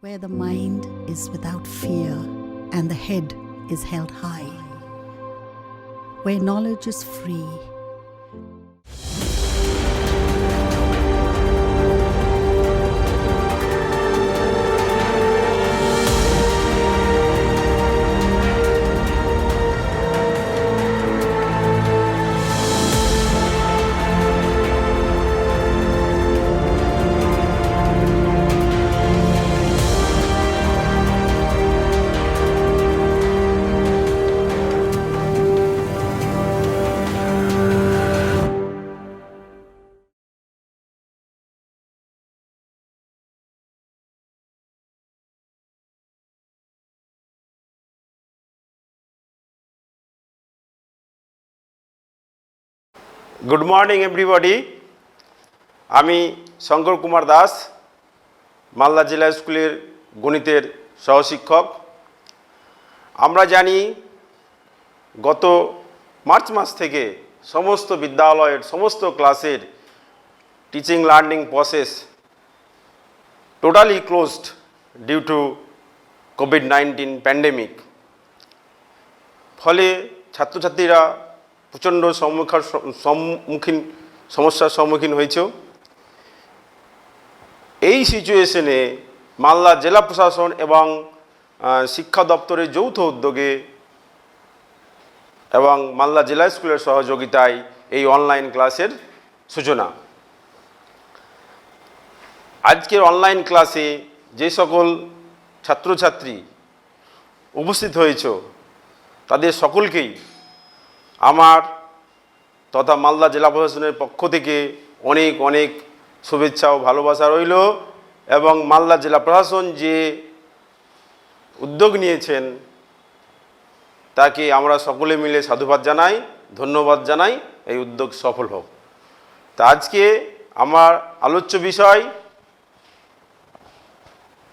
where the mind is without fear and the head is held high, where knowledge is free. Good morning everybody. আমি শঙ্কর কুমার দাস, মালদা জেলা স্কুলের গণিতের সহশিক্ষক। আমরা জানি গত মার্চ মাস থেকে সমস্ত বিদ্যালয়ের সমস্ত ক্লাসের teaching learning process totally closed due to COVID pandemic. ফলে ছাত্রছাত্রীরা প্রচণ্ড সমস্যার সম্মুখীন হয়েছে। এই সিচুয়েশনে মালদা জেলা প্রশাসন এবং শিক্ষা দপ্তরের যৌথ উদ্যোগে এবং মালদা জেলা স্কুলের সহযোগিতায় এই অনলাইন ক্লাসের সূচনা। আজকের অনলাইন ক্লাসে যে সকল ছাত্রছাত্রী উপস্থিত হয়েছে তাদের সকলকেই আমার তথা মালদা জেলা প্রশাসনের পক্ষ থেকে অনেক অনেক শুভেচ্ছা ও ভালোবাসা রইল, এবং মালদা জেলা প্রশাসন যে উদ্যোগ নিয়েছেন তাকে আমরা সকলে মিলে সাধুবাদ জানাই, ধন্যবাদ জানাই। এই উদ্যোগ সফল হোক। তা আজকে আমার আলোচ্য বিষয়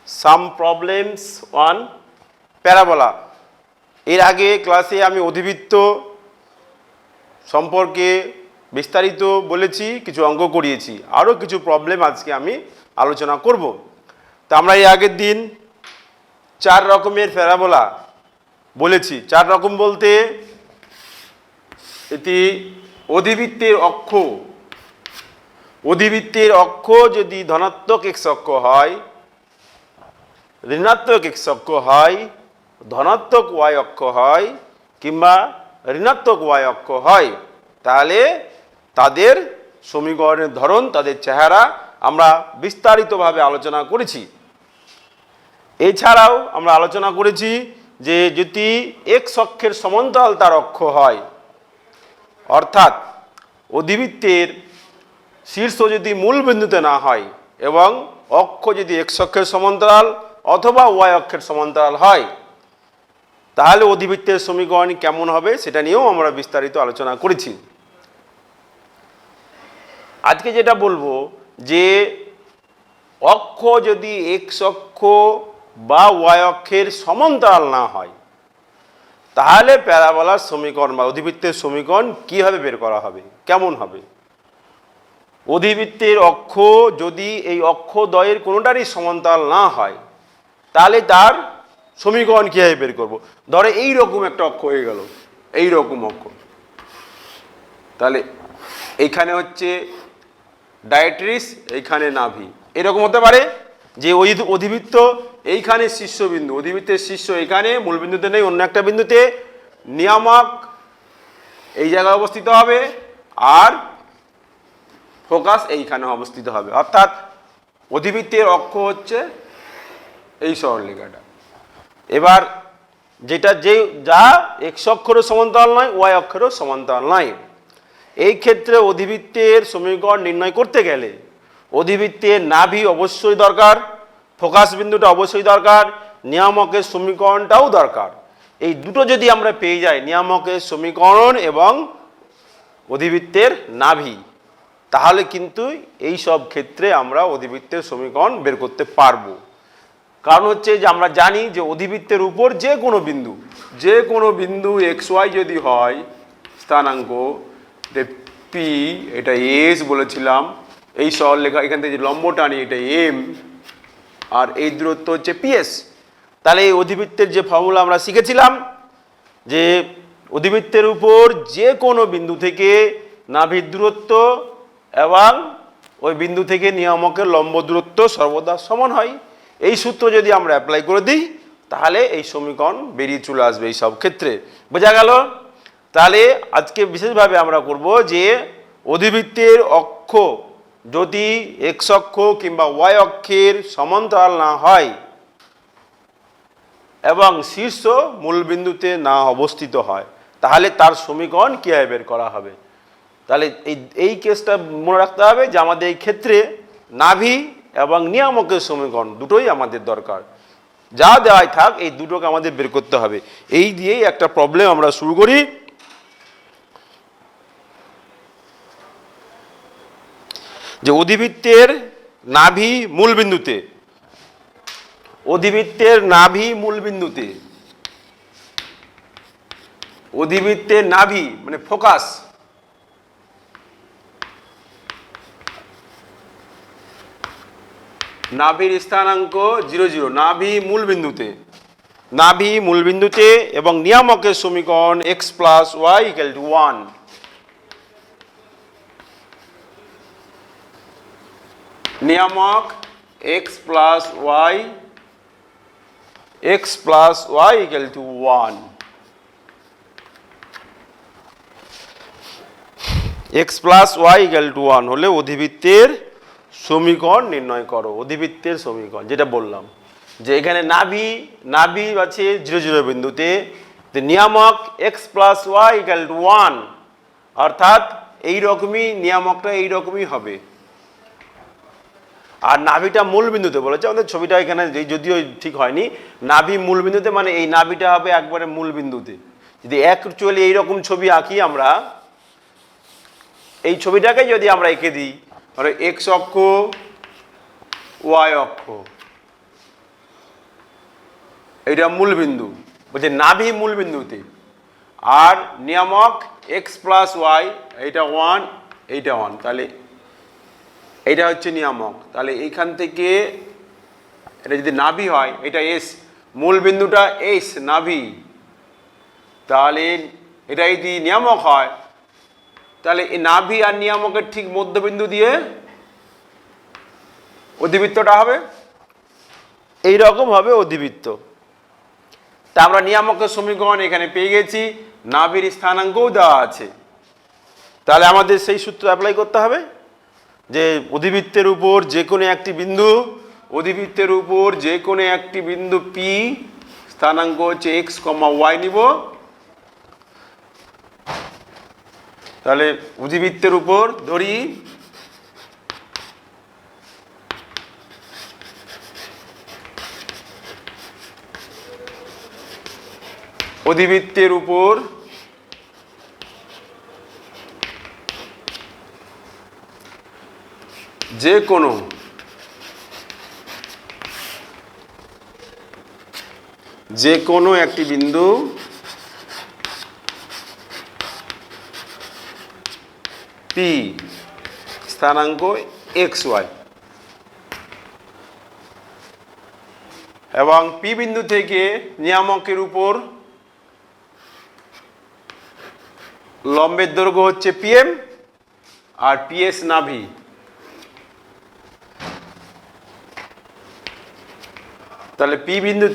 সাম প্রবলেমস অন প্যারাবোলা। এর আগে ক্লাসে আমি অধিবৃত্ত সম্পর্কে বিস্তারিত বলেছি, কিছু অঙ্ক করিয়েছি, আরও কিছু প্রবলেম আজকে আমি আলোচনা করব। তা আমরা এই আগের দিন 4 রকমের প্যারাবোলা বলেছি। 4 রকম বলতে এটি অধিবৃত্তের অক্ষ যদি ধনাত্মক x অক্ষ হয়, ঋণাত্মক x অক্ষ হয়, ধনাত্মক y অক্ষ হয় কিংবা ঋণাত্মক y অক্ষ হয়, তাহলে তাদের সমীকরণের ধরন, তাদের চেহারা আমরা বিস্তারিতভাবে আলোচনা করেছি। এছাড়াও আমরা আলোচনা করেছি যে যদি x অক্ষের সমান্তরাল তার অক্ষ হয়, অর্থাৎ অধিবৃত্তের শীর্ষ যদি মূল বিন্দুতে না হয় এবং অক্ষ যদি x অক্ষের সমান্তরাল অথবা y অক্ষের সমান্তরাল হয়, তাহলে অধিবৃত্তের সমীকরণ কেমন হবে সেটা নিয়েও আমরা বিস্তারিত আলোচনা করেছি। আজকে যেটা বলবো যে অক্ষ যদি x অক্ষ বা y অক্ষের সমান্তরাল না হয়, তাহলে প্যারাবোলার সমীকরণ বা অধিবৃত্তের সমীকরণ কীভাবে বের করা হবে, কেমন হবে। অধিবৃত্তের অক্ষ যদি এই অক্ষদ্বয়ের কোনোটারই সমান্তরাল না হয়, তাহলে তার সমীকরণ কীভাবে বের করব। ধরে এইরকম একটা অক্ষ হয়ে গেল, এইরকম অক্ষ, তাহলে এইখানে হচ্ছে ডায়াট্রিস, এইখানে নাভি, এরকম হতে পারে যে ওই অধিবৃত্ত এইখানে শীর্ষবিন্দু, অধিবৃত্তের শীর্ষ এখানে, মূল বিন্দুতে নেই, অন্য একটা বিন্দুতে, নিয়ামক এই জায়গায় অবস্থিত হবে আর ফোকাস এইখানে অবস্থিত হবে। অর্থাৎ অধিবৃত্তের অক্ষ হচ্ছে এই সরলরেখাটা। এবার যেটা যা x অক্ষেরও সমান্তরাল নয়, y অক্ষেরও সমান্তরাল নয়, এই ক্ষেত্রে অধিবৃত্তের সমীকরণ নির্ণয় করতে গেলে অধিবৃত্তের নাভি অবশ্যই দরকার, ফোকাস বিন্দুটা অবশ্যই দরকার, নিয়ামকের সমীকরণটাও দরকার। এই দুটো যদি আমরা পেয়ে যাই, নিয়ামকের সমীকরণ এবং অধিবৃত্তের নাভি, তাহলে কিন্তু এই সব ক্ষেত্রে আমরা অধিবৃত্তের সমীকরণ বের করতে পারবো। কারণ হচ্ছে যে আমরা জানি যে অধিবৃত্তের উপর যে কোনো বিন্দু xy যদি হয় স্থানাঙ্ক, পি, এটা এস বলেছিলাম, এই সরলরেখা এখান থেকে যে লম্ব টানি এটা এম, আর এই দূরত্ব হচ্ছে পিএস। তাহলে এই অধিবৃত্তের যে ফর্মুলা আমরা শিখেছিলাম যে অধিবৃত্তের উপর যে কোনো বিন্দু থেকে নাভির দূরত্ব এবং ওই বিন্দু থেকে নিয়ামকের লম্ব দূরত্ব সর্বদা সমান হয়। এই সূত্র যদি আমরা অ্যাপ্লাই করে দিই তাহলে এই সমীকরণ বেরিয়ে চলে আসবে এই সব ক্ষেত্রে। বোঝা গেল? তাহলে আজকে বিশেষভাবে আমরা করব যে অধিবৃত্তের অক্ষ যদি এক্স অক্ষ কিংবা ওয়াই অক্ষের সমান্তরাল না হয় এবং শীর্ষ মূলবিন্দুতে না অবস্থিত হয় তাহলে তার সমীকরণ কীভাবে বের করা হবে। তাহলে এই কেসটা মনে রাখতে হবে যে আমাদের এই ক্ষেত্রে নাভি এবং নিয়ামকের সমীকরণ দুটোই আমাদের দরকার। যা দেওয়াই থাক এই দুটোকে আমাদের বের করতে হবে। এই দিয়েই একটা প্রবলেম আমরা শুরু করি। যে অধিবৃত্তের নাভি মূলবিন্দুতে, অধিবৃত্তের নাভি মূলবিন্দুতে, অধিবৃত্তের নাভি মানে ফোকাস, নাভির স্থানাঙ্ক 0 0, নাভি মূলবিন্দুতে, নাভি মূলবিন্দুতে এবং নিয়ামকের সমীকরণ x plus Y equal to 1। নিয়ামক x plus Y equal to 1। x plus Y equal to 1 হলে অধিবৃত্তের সমীকরণ নির্ণয় করো। অধিবৃত্তের সমীকরণ যেটা বললাম যে এখানে নাভি আছে 0 0 বিন্দুতে, নিয়ামক x plus Y equal to 1, অর্থাৎ এইরকমই নিয়ামকটা এইরকমই হবে। আর নাভিটা মূল বিন্দুতে বলেছে, আমাদের ছবিটা এখানে যদিও ঠিক হয়নি, নাভি মূল বিন্দুতে মানে এই নাভিটা হবে একবারে মূল বিন্দুতে। যদি অ্যাকচুয়ালি এইরকম ছবি আঁকি আমরা, এই ছবিটাকে যদি আমরা এঁকে দিই তাহলে এক্স অক্ষ ওয়াই অক্ষ, এটা মূল বিন্দু বলছে নাভি মূল বিন্দুতে, আর নিয়ামক এক্স প্লাস ওয়াই এইটা 1 এইটা 1, তাহলে এইটা হচ্ছে নিয়ামক। তাহলে এইখান থেকে এটা যদি নাভি হয় এটা এস, মূল বিন্দুটা এস নাভি, তাহলে এটা যদি নিয়ামক হয় তাহলে এই নাভি আর নিয়ামকের ঠিক মধ্যবিন্দু দিয়ে অধিবৃত্তটা হবে, এইরকম হবে অধিবৃত্ত। তা আমরা নিয়ামকের সমীকরণ এখানে পেয়ে গেছি, নাভির স্থানাঙ্কও দেওয়া আছে। তাহলে আমাদের সেই সূত্র অ্যাপ্লাই করতে হবে যে অধিবৃত্তের উপর যে কোনো একটি বিন্দু, অধিবৃত্তের উপর যে কোনো একটি বিন্দু পি, স্থানাঙ্ক হচ্ছে এক্স কমা ওয়াই নিব। তাহলে অধিবৃত্তের উপর ধরি অধিবৃত্তের উপর যে কোনো একটি বিন্দু পি, স্থানাঙ্ক এক্স ওয়াই, এবং পি বিন্দু থেকে নিয়ামকের উপর লম্বের দৈর্ঘ্য হচ্ছে পিএম আর পিএস নাভি। তাহলে পি বিন্দু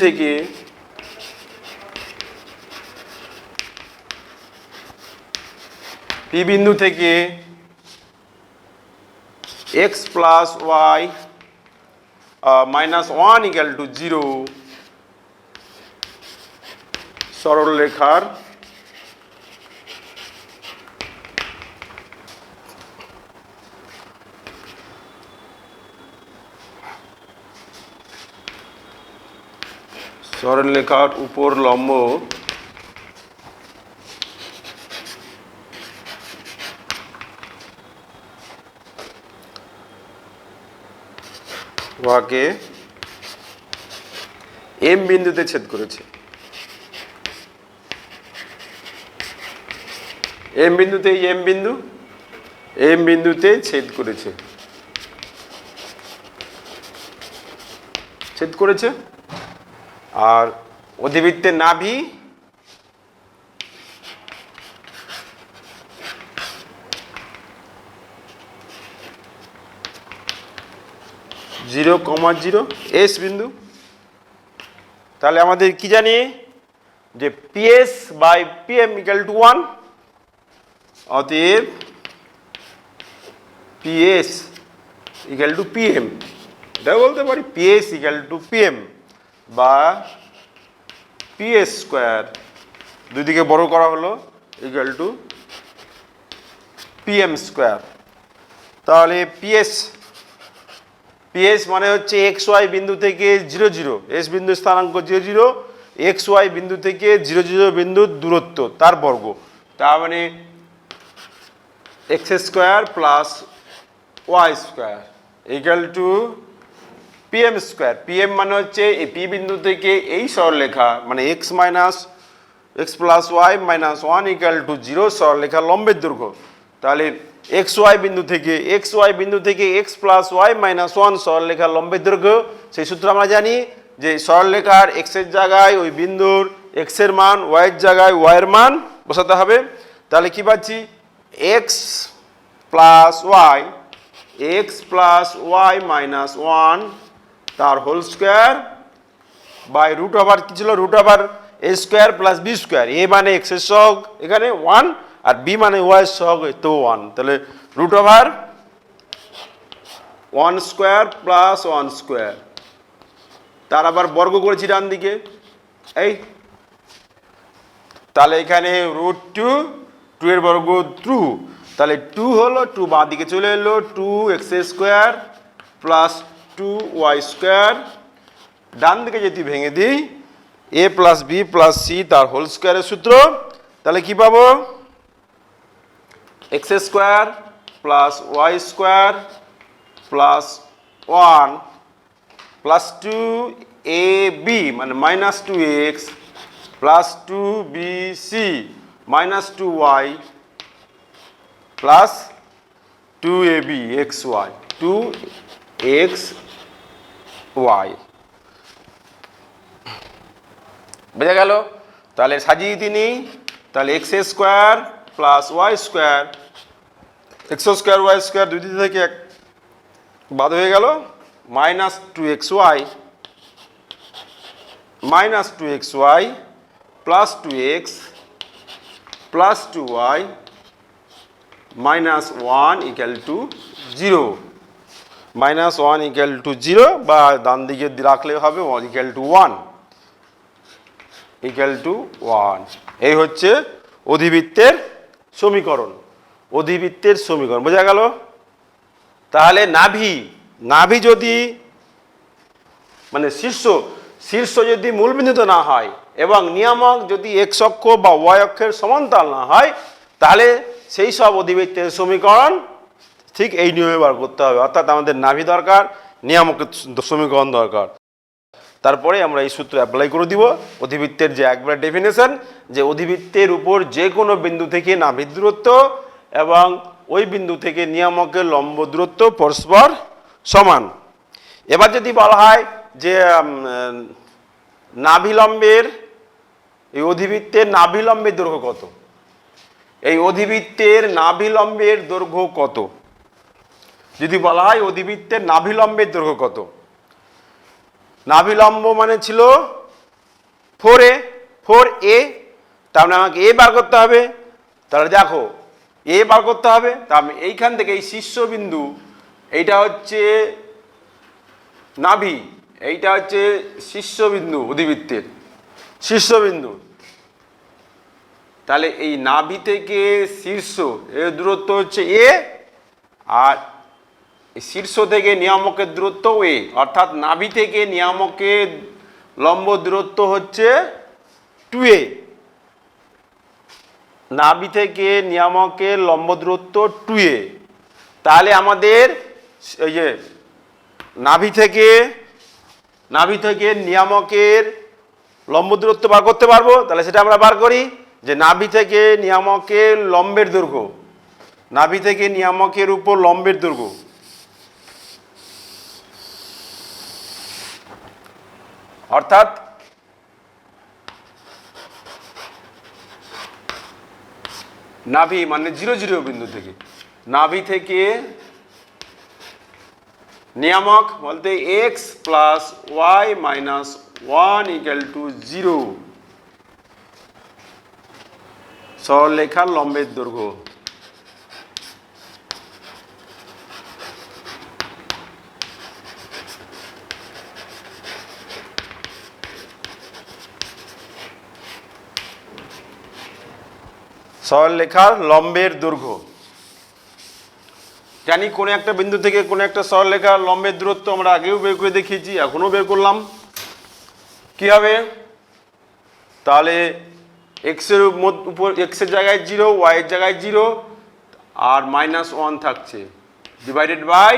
থেকে X plus Y minus 1 equal to 0 সরল রেখার সরলরেখার উপর লম্ব ওয়াকে এম বিন্দুতে ছেদ করেছে। এম বিন্দুতে এম বিন্দুতে ছেদ করেছে। ছেদ করেছে। আর অধিবৃত্তের নাভি জিরো কমা জিরো এস বিন্দু। তাহলে আমাদের কি জানি যে PS by PM equal to 1, অতএব পিএস ইকুয়াল টু পিএম, এটাও বলতে পারি পিএস ইকুয়াল টু পিএম বা পিএস স্কোয়ার, দুই দিকে বড় করা হলো, ইকুয়াল টু পিএম স্কোয়ার। তাহলে পিএস মানে হচ্ছে এক্স ওয়াই বিন্দু থেকে 0 0, এস বিন্দু স্থানাঙ্ক 0 0, এক্স ওয়াই বিন্দু থেকে 0 0 বিন্দুর দূরত্ব তার বর্গ। তার মানে X square plus Y square equal to PM square. PM মানে হচ্ছে এই পি বিন্দু থেকে এই সরলরেখা মানে X minus X plus Y minus 1 equal to 0 সরলরেখা লম্বের দৈর্ঘ্য। তাহলে এক্স ওয়াই বিন্দু থেকে এক্স প্লাস ওয়াই মাইনাস 1 সরলরেখা লম্বের দৈর্ঘ্য, সেই সূত্র আমরা জানি যে সরলরেখার এক্স এর জায়গায় ওই বিন্দুর এক্স এর মান, ওয়াই এর জায়গায় ওয়াই এর মান বসাতে হবে। তাহলে কি পাচ্ছি এক্স প্লাস ওয়াই মাইনাস 1 তার whole square by root over কি ছিল, root over A square plus B square. A মানে এক্স এর সহগ এখানে 1 আর বি মানে ওয়াই এর সহগ তো 1, তাহলে root over 1 square plus 1 square, তার আবার বর্গ করেছি ডান দিকে এই। তাহলে এখানে রুট 2 এর বর্গ 2, তাহলে 2 হলো 2 বাঁ দিকে চলে এলো 2 X square plus 2 Y square, ডান দিকে যদি ভেঙে দিই A plus B plus C তার হোল স্কোয়ারের সূত্র। তাহলে কি পাবো X square plus Y square plus 1 plus 2 A B মানে minus 2x plus 2bc minus 2y plus 2ab xy 2xy। বোঝা গেল? তাহলে সাজিয়ে দিই, তাহলে X square plus Y square, X square Y square দুই দিক থেকে এক বাদ হয়ে গেল, minus 2xy minus 2xy plus 2x plus 2y minus 1 equal to 0, minus 1 equal to 0 বা ডান দিকে রাখলে হবে 1 ইকুয়াল টু 1 ইকুয়াল টু 1। এই হচ্ছে অধিবৃত্তের সমীকরণ, অধিবৃত্তের সমীকরণ। বোঝা গেল? তাহলে নাভি যদি মানে শীর্ষ যদি মূলবিন্দুতে না হয় এবং নিয়ামক যদি এক্স অক্ষ বা ওয়াই অক্ষের সমান্তরাল না হয়, তাহলে সেই সব অধিবৃত্তের সমীকরণ ঠিক এই নিয়মে বার করতে হবে। অর্থাৎ আমাদের নাভি দরকার, নিয়ামকের সমীকরণ দরকার, তারপরে আমরা এই সূত্র অ্যাপ্লাই করে দিব। অধিবৃত্তের যে একবার ডেফিনেশন, যে অধিবৃত্তের উপর যে কোনো বিন্দু থেকে নাভির দূরত্ব এবং ওই বিন্দু থেকে নিয়ামকের লম্ব দূরত্ব পরস্পর সমান। এবার যদি বলা হয় যে নাভিলম্বের এই অধিবৃত্তের নাভিলম্বের দৈর্ঘ্য কত, এই অধিবৃত্তের নাভিলম্বের দৈর্ঘ্য কত, যদি বলা হয় অধিবৃত্তের নাভিলম্বের দৈর্ঘ্য কত, নাভিলম্ব মানে ছিল 4a, তার মানে আমাকে এ বার করতে হবে। তাহলে দেখো এ বার করতে হবে, তা আমি এইখান থেকে এই শীর্ষবিন্দু, এইটা হচ্ছে নাভি, এইটা হচ্ছে শীর্ষবিন্দু অধিবৃত্তের শীর্ষবিন্দু। তাহলে এই নাভি থেকে শীর্ষ এর দূরত্ব হচ্ছে এ, আর শীর্ষ থেকে নিয়ামকের দূরত্ব এ, অর্থাৎ নাভি থেকে নিয়ামকের লম্ব দূরত্ব হচ্ছে 2a, নাভি থেকে নিয়ামকের লম্ব দূরত্ব 2a। তাহলে আমাদের এই যে নাভি থেকে নিয়ামকের লম্ব দূরত্ব বার করতে পারবো। তাহলে সেটা আমরা বার করি যে নাভি থেকে নিয়ামকের লম্বের দৈর্ঘ্য, নাভি থেকে নিয়ামকের উপর লম্বের দৈর্ঘ্য অর্থাৎ নাভি মানে 0 0 বিন্দু থেকে, নাভি থেকে নিয়ামক বলতে x plus Y minus 1 equal to 0 সরলরেখার লম্বের দৈর্ঘ্য। সরলরেখার লম্বের দৈর্ঘ্য জানি কোনো একটা বিন্দু থেকে কোনো একটা সরলরেখার লম্বের দূরত্ব আমরা আগেও বের করে দেখিয়েছি, এখনো বের করলাম। কি হবে তাহলে এক্স এর উপর এক্স এর জায়গায় 0, ওয়াই এর জায়গায় 0 আর -1 থাকছে ডিভাইডেড বাই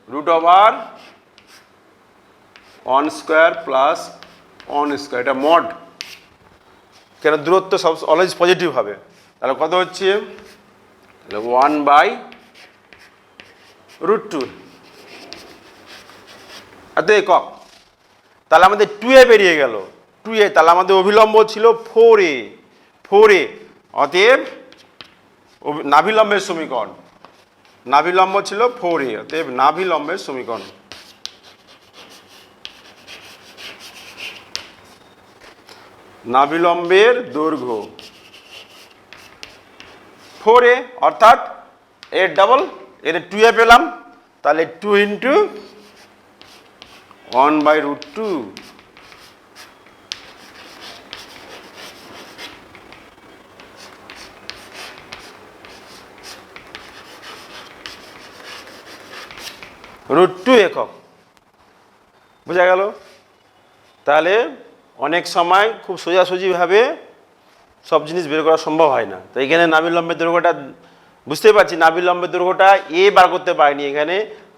√1² প্লাস 1²। এটা মড, কেন দূরত্ব সব অলওয়েজ পজিটিভ হবে। তাহলে কত হচ্ছে, তাহলে 1/√2 এত একক। তাহলে আমাদের 2a বেরিয়ে গেল, 2a। তাহলে আমাদের অভিলম্ব ছিল 4a, 4a। অতএব নাভিলম্বের সমীকরণ, নাভিলম্ব ছিল 4a, অতএব নাভিলম্বের সমীকরণ নাভিলম্বের দৈর্ঘ্য 4a, অর্থাৎ এর ডাবল, এর 2a পেলাম, তাহলে 2 × 1/√2 √2 একক। বোঝা গেল? তাহলে অনেক সময় খুব সোজাসুজিভাবে সব জিনিস বের করা সম্ভব হয় না। তো এখানে নাভিলম্বের দৈর্ঘ্যটা বুঝতে পারছি, নাভিলম্বের দৈর্ঘ্যটা এ বার করতে পারিনি।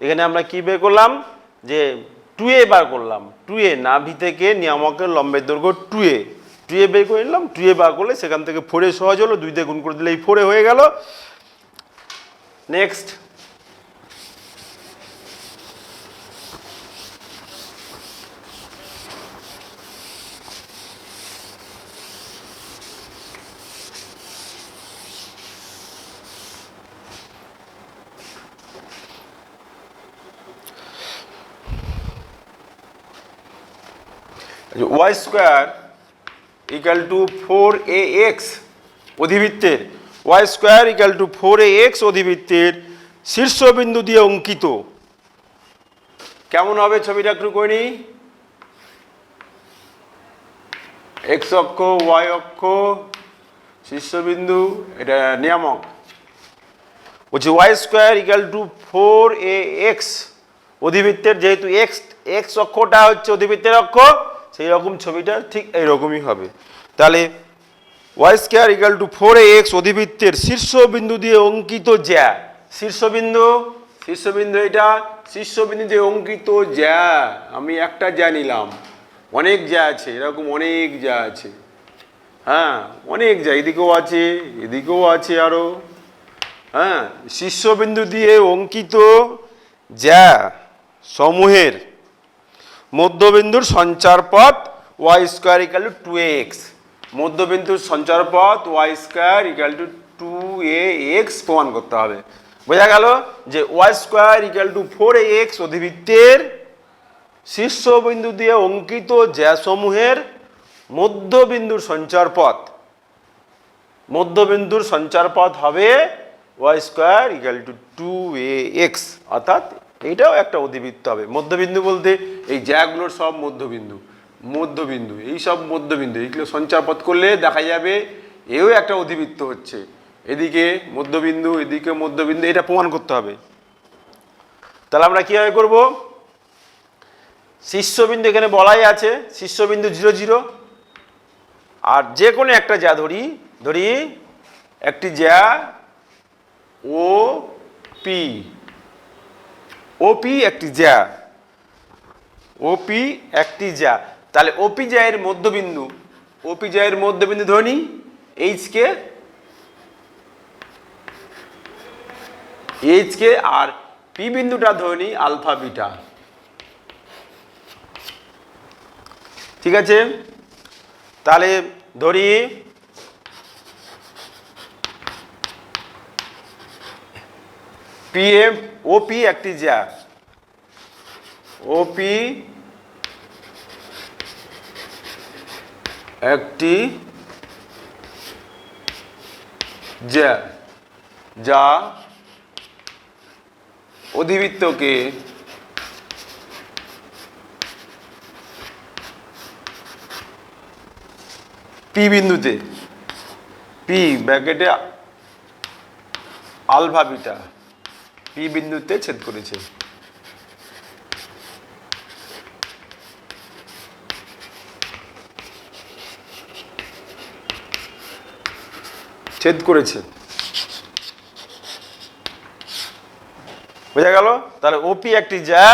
এখানে আমরা কি বের করলাম, যে 2a বার করলাম। 2a নাভি থেকে নিয়ামকের লম্বের দৈর্ঘ্য 2a বের করে নিলাম। 2a বার করলে সেখান থেকে 4a সহজ হলো, 2 দিয়ে গুণ করে দিলে এই 4a হয়ে গেল। Next, y² = 4ax অধিবৃত্তের y² = 4ax অধিবৃত্তের শীর্ষবিন্দু দিয়ে অঙ্কিত। কেমন হবে ছবিটা একটু করে নিই। x অক্ষ, y অক্ষ, শীর্ষবিন্দু, এটা নিয়ামক। বলছি y² = 4ax অধিবৃত্তের, যেহেতু x অক্ষটা হচ্ছে অধিবৃত্তের অক্ষ, সেই রকম ছবিটা ঠিক এইরকমই হবে। তাহলে y² = 4ax অধিবৃত্তের শীর্ষবিন্দু দিয়ে অঙ্কিত জ্যা, শীর্ষবিন্দু এটা শীর্ষবিন্দু দিয়ে অঙ্কিত জ্যা। আমি একটা জ্যা নিলাম, অনেক জ্যা আছে, এরকম অনেক জ্যা আছে। হ্যাঁ, অনেক জ্যা, এদিকেও আছে, এদিকেও আছে আরো। হ্যাঁ, শীর্ষবিন্দু দিয়ে অঙ্কিত জ্যা সমূহের মধ্যবিন্দুর সঞ্চারপথ y² = 2ax। মধ্যবিন্দুর সঞ্চারপথ y² = 2ax প্রমাণ করতে হবে। বোঝা গেল যে y² = 4ax অধিবৃত্তের শীর্ষবিন্দু দিয়ে অঙ্কিত জ্যাসমূহের মধ্যবিন্দুর সঞ্চারপথ হবে y² = 2ax, অর্থাৎ এইটাও একটা অধিবৃত্ত হবে। মধ্যবিন্দু বলতে এই জ্যাগুলোর সব মধ্যবিন্দু, এই সব মধ্যবিন্দু, এইগুলো সঞ্চারপথ করলে দেখা যাবে এও একটা অধিবৃত্ত হচ্ছে। এদিকে মধ্যবিন্দু, এদিকে মধ্যবিন্দু, এটা প্রমাণ করতে হবে। তাহলে আমরা কিভাবে করব, শীর্ষবিন্দু এখানে বলাই আছে, শীর্ষবিন্দু 0 0, আর যে কোনো একটা জ্যা ধরি একটি জ্যা OP একটি জ্যা, OP একটি জ্যা। তাহলে OP জ্যায়ের মধ্যবিন্দু ধরে নিই H কে, আর P বিন্দুটা ধরে নিই আলফা বিটা। ঠিক আছে, তাহলে ধরি পিএম ওপি একটি জ্যা, ওপি একটি জ্যা যা অধিবৃত্তকে পি বিন্দুতে, পি ব্র্যাকেটে আলফা বিটা পি বিন্দুতে ছেদ করেছে। ছেদ করেছে, বোঝা গেল? তাহলে ওপি একটি জ্যা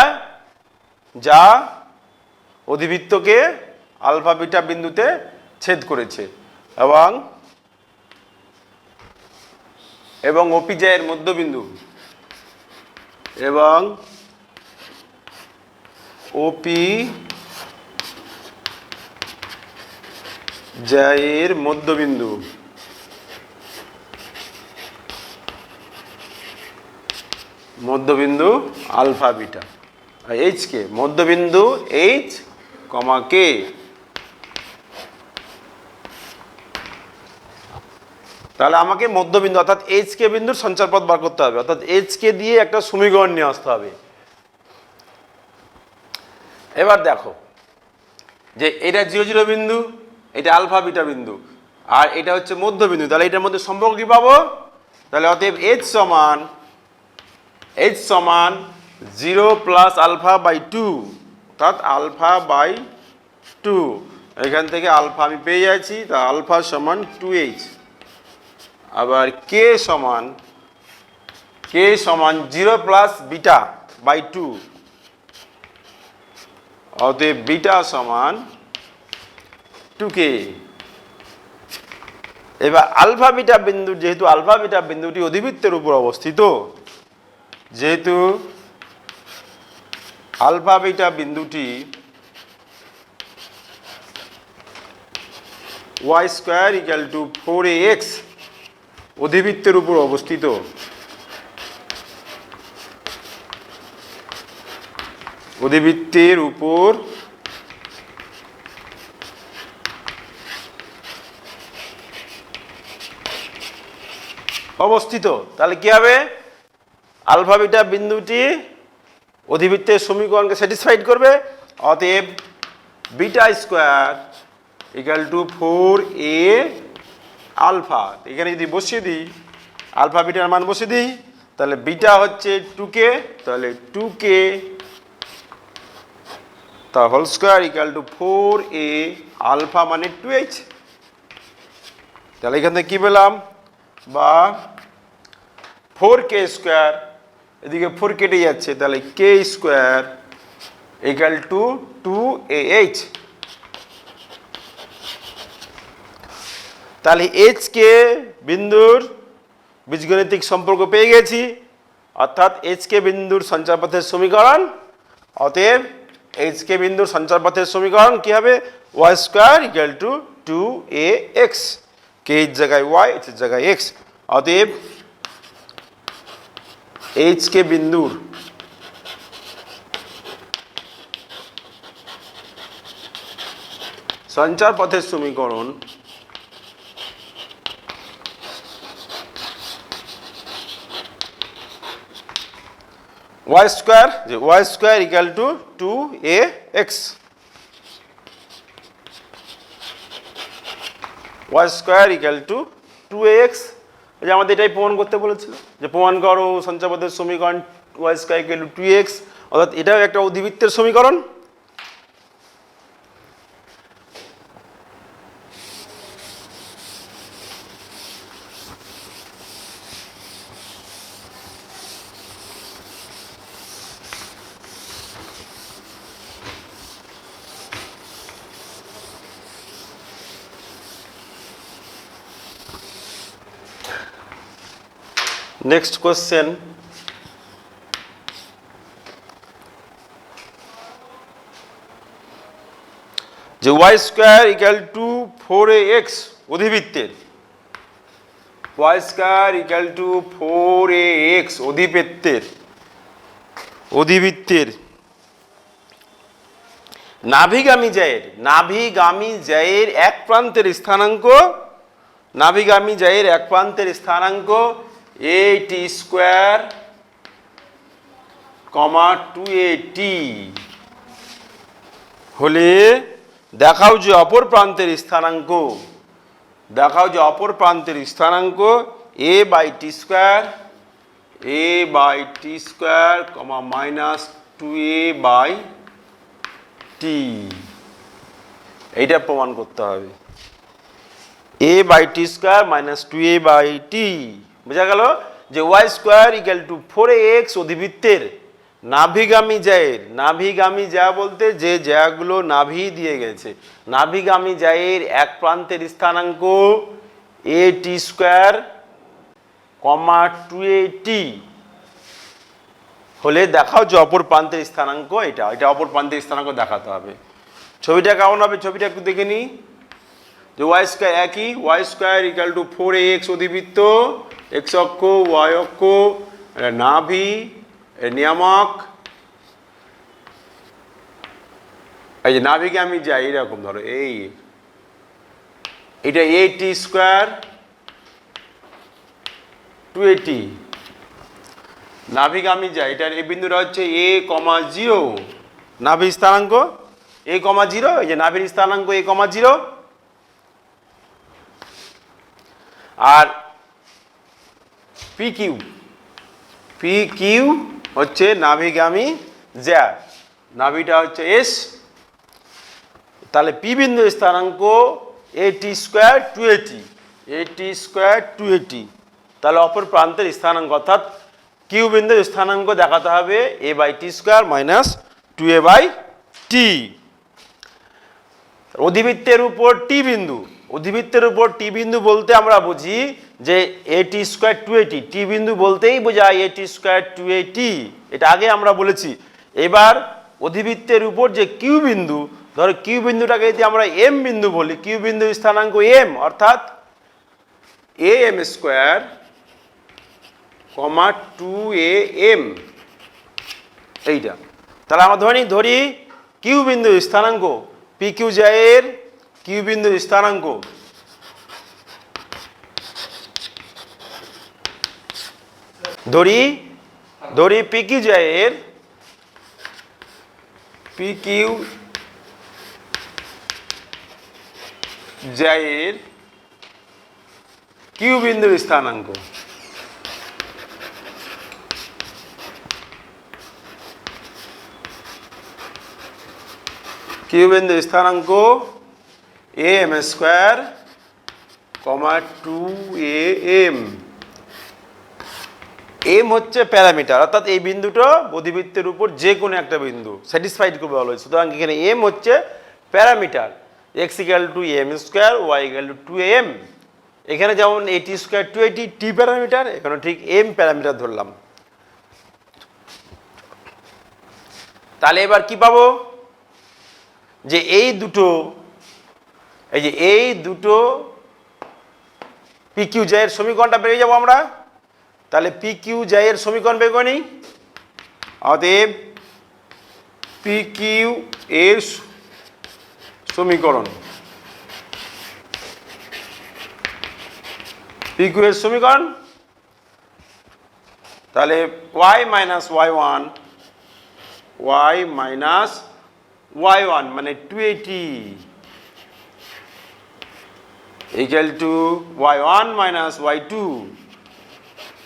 যা অধিবৃত্তকে আলফা বিটা বিন্দুতে ছেদ করেছে এবং ওপি জ্যায়ের মধ্যবিন্দু, এবং ওপি জ্যায়ের মধ্যবিন্দু আলফা বিটা, এইচ কে মধ্যবিন্দু এইচ কমা কে। তাহলে আমাকে মধ্যবিন্দু অর্থাৎ এইচ কে বিন্দুর সঞ্চারপথ বার করতে হবে, অর্থাৎ এইচ কে দিয়ে একটা সমীকরণ নিয়ে আসতে হবে। এবার দেখো যে এটা 0 0 বিন্দু, এটা আলফা বিটা বিন্দু, আর এটা হচ্ছে মধ্যবিন্দু, তাহলে এটার মধ্যে সম্পর্ক কি পাবো? তাহলে অতএব এইচ সমান 0 প্লাস আলফা বাই 2, অর্থাৎ আলফা বাই 2, এখান থেকে আলফা আমি পেয়ে যাচ্ছি, তা আলফা সমান 2h। আবার কে সমান 0 প্লাস বিটা বাই 2, অতএব বিটা সমান 2k। এবার আলফা বিটা বিন্দু, যেহেতু আলফা বিটা বিন্দুটি অধিবৃত্তের উপর অবস্থিত, যেহেতু আলফা বিটা বিন্দুটি y square equal to 4ax অধিবৃত্তের উপর অবস্থিত, অধিবৃত্তের উপর অবস্থিত, তাহলে কি হবে? আলফা বিটা বিন্দুটি অধিবৃত্তের সমীকরণকে স্যাটিসফাইড করবে, অতএব beta square equal to 4a alpha. এখানে যদি বসিয়ে দিই, আলফা বিটার মান বসিয়ে দিই, তাহলে বিটা হচ্ছে 2k, তাহলে 2k তা whole square equal to 4a alpha মানে 2h। তাহলে এখান থেকে কি পেলাম? বা 4k স্কয়ার, এদিকে 4 কেটে যাচ্ছে, তাহলে k square equal to 2ah। তাহলে এইচ কে বিন্দুর বীজগণিতিক সম্পর্ক পেয়ে গেছি, অর্থাৎ এইচ কে বিন্দুর সঞ্চারপথের সমীকরণ। অতএব এইচ কে বিন্দুর সঞ্চারপথের সমীকরণ কি হবে? y square equal to 2ax, k এর জায়গায় y, h এর জায়গায় x। অতএব এইচ কে বিন্দুর সঞ্চারপথের সমীকরণ y স্কয়ার, যে y square equal to 2ax, y square equal to 2ax। এই যে আমাদের এটাই প্রমাণ করতে বলেছিল, যে প্রমাণ করো সঞ্চারপথের সমীকরণ y square equal two 2x, অর্থাৎ এটাও একটা অধিবৃত্তের সমীকরণ। নেক্সট কোশ্চেন, যে যে Y square equal to 4ax অধিবৃত্তের, Y square equal to 4ax অধিবৃত্তের নাভিগামী জ্যায়ের এক প্রান্তের স্থানাঙ্ক a t square comma 2at হলে দেখাও যে অপর প্রান্তের স্থানাঙ্ক a by T square comma minus 2a by T, এইটা প্রমাণ করতে হবে। a by T square minus 2a by T, বোঝা গেল যে Y square equal to 4ax অধিবৃত্তের নাভিগামী জ্যা বলতে যে জ্যাগুলো নাভি দিয়ে গেছে, নাভিগামী জ্যায়ের এক প্রান্তের স্থানাঙ্ক a T square comma 2at হলে দেখাও যে অপর প্রান্তের স্থানাঙ্ক এটা অপর প্রান্তের স্থানাঙ্ক দেখাতে হবে। ছবিটা কেমন হবে, ছবিটা একটু দেখে নিই। যে ওয়াই স্কোয়ার একই, Y square equal to 4ax অধিবৃত্ত, এক্স অক্ষ ওয়াই অক্ষ, নাভি নিয়ামক, এই যে নাভিগামী যায় এইরকম ধরো, এইটা a t স্কোয়ার 2at নাভিগামী যায়, এটার এই বিন্দুটা হচ্ছে a, 0 নাভির স্থানাঙ্ক a, 0, এই যে নাভির স্থানাঙ্ক a, 0, আর PQ হচ্ছে নাভিগামী জ্যা, নাভিটা হচ্ছে S, তাহলে P বিন্দুর স্থানাঙ্ক at স্কোয়ার 2at, তাহলে অপর প্রান্তের স্থানাঙ্ক অর্থাৎ Q বিন্দুর স্থানাঙ্ক দেখাতে হবে a by T square minus 2a by T. অধিবৃত্তের উপর টি বিন্দু বলতে আমরা বুঝি যে at স্কোয়ার 2at, টি বিন্দু বলতেই বোঝায় at স্কোয়ার 2at, এটা আগে আমরা বলেছি। এবার অধিবৃত্তের উপর যে কিউ বিন্দু, ধরো কিউ বিন্দুটাকে যদি আমরা এম বিন্দু বলি, কিউ বিন্দুর স্থানাঙ্ক এম অর্থাৎ am স্কোয়ার কমা 2am, এইটা। তাহলে আমরা ধরি কিউ বিন্দুর স্থানাঙ্ক, পি কিউ জ্যায়ের কিউ বিন্দুর স্থানাঙ্ক ধরি পি কিউ জ্যায়ের কিউ বিন্দুর স্থানাঙ্ক, কিউ বিন্দুর স্থানাঙ্ক am square comma 2am, m হচ্ছে প্যারামিটার, অর্থাৎ এই বিন্দুটা অধিবৃত্তের উপর যে কোনো একটা বিন্দু স্যাটিসফাইড করবে বলা হয়েছে। সুতরাং এখানে এম হচ্ছে parameter, x equal to m square, y equal to 2am, এখানে যেমন at square 2at T parameter, এখানে ঠিক এম প্যারামিটার ধরলাম। তাহলে এবার কি পাবো, যে এই দুটো পি কিউ জ্যায়ের সমীকরণটা পেয়ে যাবো আমরা। তাহলে পি কিউ জ্যায়ের সমীকরণ বের করে নিই। অতএব পি কিউ এর সমীকরণ, পি কিউ এর সমীকরণ, তাহলে y মাইনাস y1 মানে 2at equal to y1 minus y2,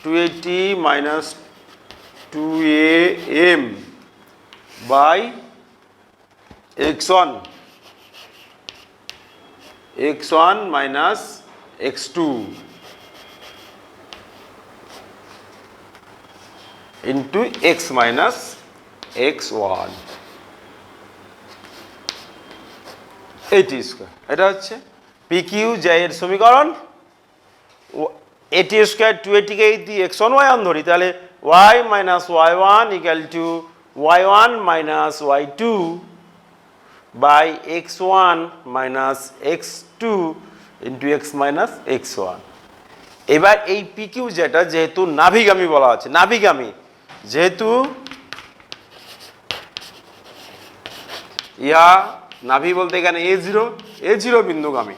2at minus 2am by x1 minus x2 into x minus x1 at square. এটা হচ্ছে পি কিউ জ্যায়ের সমীকরণ। at স্কয়ার 2at কে যদি x1 y1 ধরি, তাহলে y minus y1 equal to y1 minus y2 by x1 minus x2 into x minus x1। এবার এই PQ যেটা যেহেতু নাভিগামী বলা আছে, নাভিগামী যেহেতু ইহা নাভি বলতে এখানে A0 বিন্দুগামী,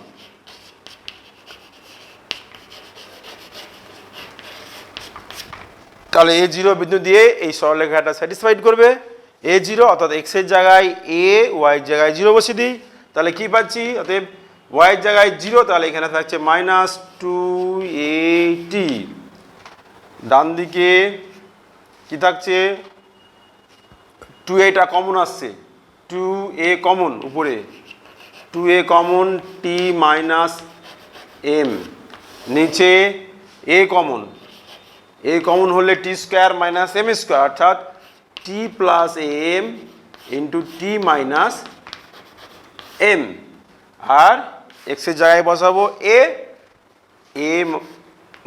তাহলে A0 বিন্দু দিয়ে এই সরলরেখাটা স্যাটিসফাইড করবে। A0 অর্থাৎ x এর জায়গায় a, y এর জায়গায় 0 বসিয়ে দিই, তাহলে কি পাচ্ছি? অতএব y এর জায়গায় 0, তাহলে এখানে থাকছে মাইনাস 2at। ডান দিকে কি থাকছে? 2a টা কমন আসছে, 2a কমন উপরে, 2a common, t minus m, নিচে a কমন, a কমন হলে টি স্কোয়ার মাইনাস এম স্কোয়ার, অর্থাৎ টি plus M into T minus M. আর এক্স এর জায়গায় বসাবো এ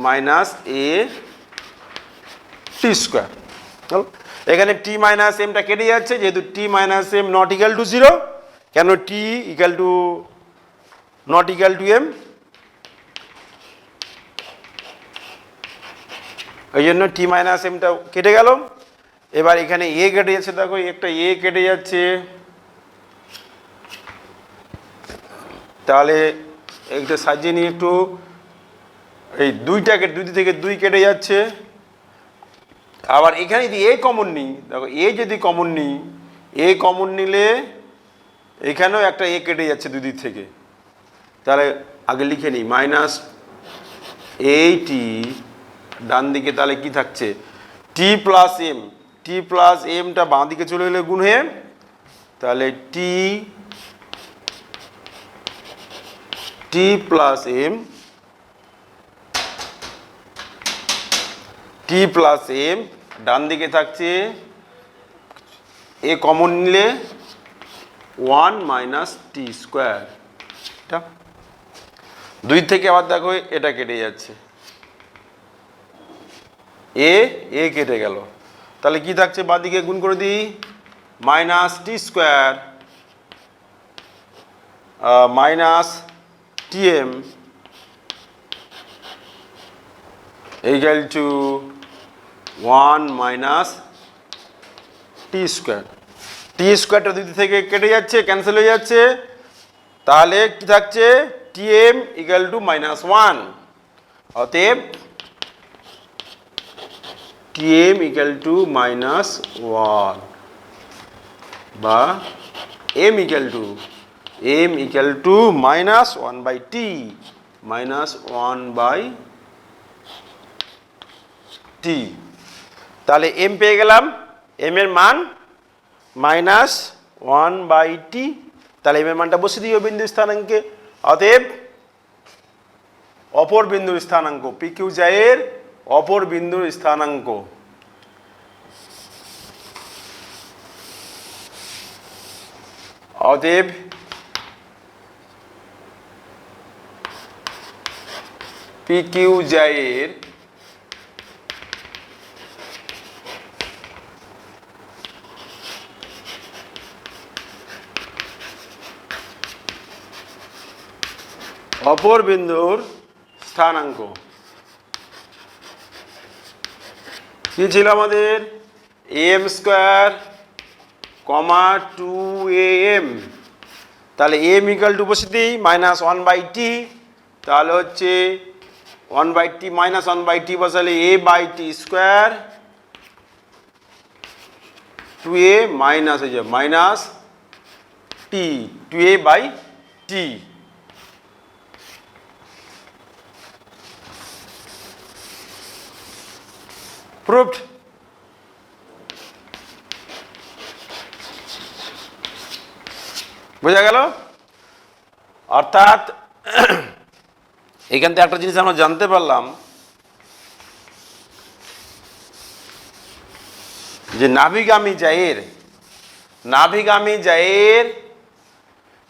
মাইনাস এ টি স্কোয়ার। এখানে টি মাইনাস এমটা কেটে যাচ্ছে, যেহেতু T minus M not equal to 0, কেন T equal to not equal to M, ওই জন্য টি মাইনাস এমটা কেটে গেল। এবার এখানে এ কেটে যাচ্ছে, দেখো একটা এ কেটে যাচ্ছে, তাহলে একটা সাজিয়ে নিয়ে একটু, এই দুইটাকে দুই থেকে দুই কেটে যাচ্ছে। আবার এখানে যদি এ কমন নিই, দেখো এ যদি কমন নিই, এ কমন নিলে এখানেও একটা এ কেটে যাচ্ছে দুই দিক থেকে, তাহলে আগে লিখে নিই মাইনাস এইটি ডান দিকে, তাহলে কি থাকছে? টি প্লাস এম, টি প্লাস এমটা বাঁ দিকে চলে গেলে গুণ হয়ে, তাহলে টি প্লাস এম, টি প্লাস এম, ডান দিকে থাকছে এ কমন নিলে 1 মাইনাস টি স্কোয়ার। এটা দুই থেকে আবার দেখো এটা কেটে যাচ্ছে, এ কেটে গেল, তাহলে কি থাকছে? বাঁ দিকে গুণ করে দিই, minus T square minus TM equal to 1 minus T square. T স্কোয়ারটা দুই থেকে কেটে যাচ্ছে, ক্যান্সেল হয়ে যাচ্ছে, তাহলে কি থাকছে? TM equal to minus 1। অতএব টিএম ইকুয়াল টু মাইনাস 1 বা M equal to minus 1 by T, minus 1 by টি। তাহলে এম পেয়ে গেলাম, এম এর মান মাইনাস 1 বাই টি, তাহলে এম এর মানটা বসিয়ে দিও বিন্দু স্থানাঙ্কে। অতএব অপর বিন্দুর স্থানাঙ্ক, পি কিউ জায়ের অপর বিন্দুর স্থানাঙ্ক অতএব পি কিউ জায়ের অপর বিন্দুর স্থানাঙ্ক কি ছিল আমাদের? এম স্কোয়ার কমা 2am, তাহলে এম ইকাল টু বসে দিই মাইনাস 1 বাই টি, তাহলে হচ্ছে 1 by T minus 1 by T বসালে A by T square, 2a minus হয়ে যাবে minus T, 2a by T. Proved. বোঝা গেল? অর্থাৎ এখান থেকে একটা জিনিস আমরা জানতে পারলাম যে নাভিগামী জায়ের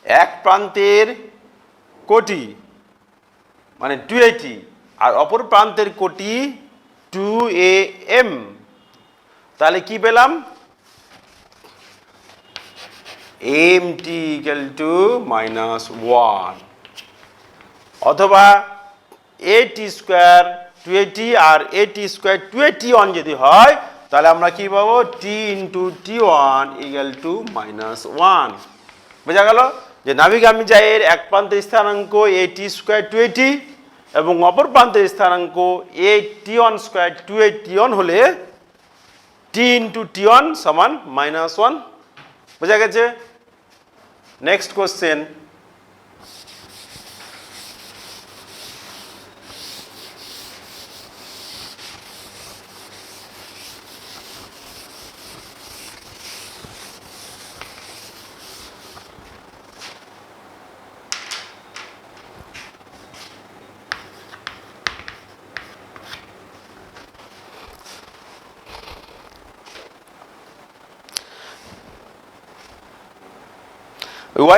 এক প্রান্তের কোটি মানে 2at আর অপর প্রান্তের কোটি 2am, তাহলে কি পেলাম? M T equal to minus one, অথবা A T square two A T আর A T square two A T one যদি হয়, তাহলে আমরা কি পাবো, T into T one equal to minus one. বোঝা গেল যে নাভিগামী জায়ের এক প্রান্তের স্থানাঙ্ক এ টি স্কোয়ার টু এটি এবং অপর প্রান্তের স্থানাঙ্ক এ টি ওয়ান স্কোয়ার টু এ টি ওয়ান হলে টি ইন্টু টি ওয়ান সমান মাইনাস ওয়ান। বোঝা গেছে? Next question,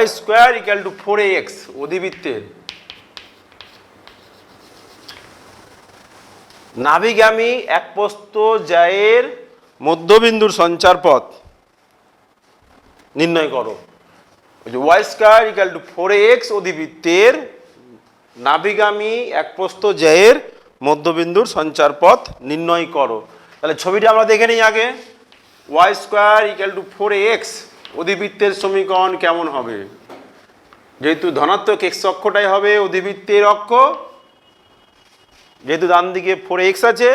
y square equal to 4ax অধিবৃত্তের নাভিগামী একপ্রস্থ জায়ের মধ্যবিন্দুর সঞ্চার পথ নির্ণয় করো। y square equal to 4ax অধিবৃত্তের নাভিগামী একপ্রস্থ জায়ের মধ্যবিন্দুর সঞ্চার পথ নির্ণয় করো। তাহলে ছবিটা আমরা দেখে নিই আগে। y square equal to 4ax অধিবৃত্তের সমীকরণ কেমন হবে? যেহেতু ধনাত্মক এক্স অক্ষটাই হবে অধিবৃত্তের অক্ষ, যেহেতু ডান দিকে 4x আছে,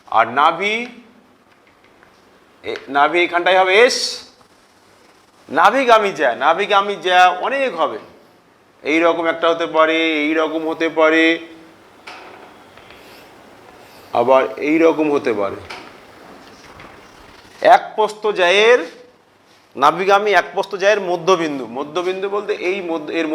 আর নাভি এখানটাই হবে এস। নাভিগামী যা অনেক হবে, এই রকম একটা হতে পারে, এই রকম হতে পারে, আবার এই রকম হতে পারে। একপ্রস্থ জায়ের নাভিগামী একপ্রস্থ জায়ের মধ্যবিন্দু বলতে এর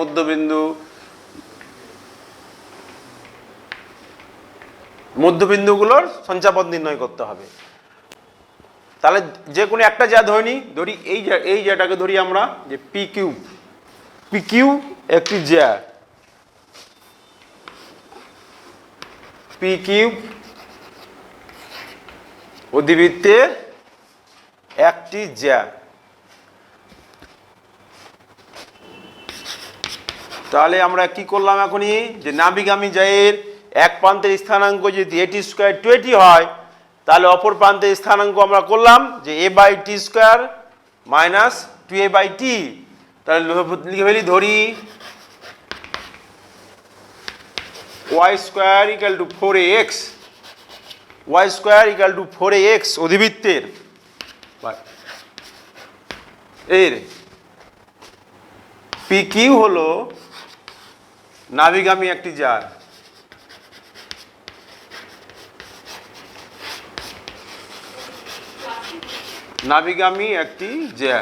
মধ্যবিন্দুগুলোর সঞ্চারপথ নির্ণয় করতে হবে। তাহলে যে কোনো একটা জ্যা ধরি এই জ্যাটাকে ধরি আমরা যে পি কিউ একটি জ্যা, পি কিউ অধিবৃত্তের একটি জ্যা। তাহলে আমরা কি করলাম এখনই, যে নাভিগামী জায়ের এক প্রান্তের স্থানাঙ্ক যদি এ টি স্কোয়ার টু এটি হয়, তাহলে অপর প্রান্তের স্থানাঙ্ক আমরা করলাম যে A by T square minus two A by টি। তাহলে লিখে ধরি Y square equal to 4ax, Y square equal to 4ax অধিবৃত্তের এর পি কিউ হলো নাভিগামী একটি জার। নাভিগামী একটি জ্যা।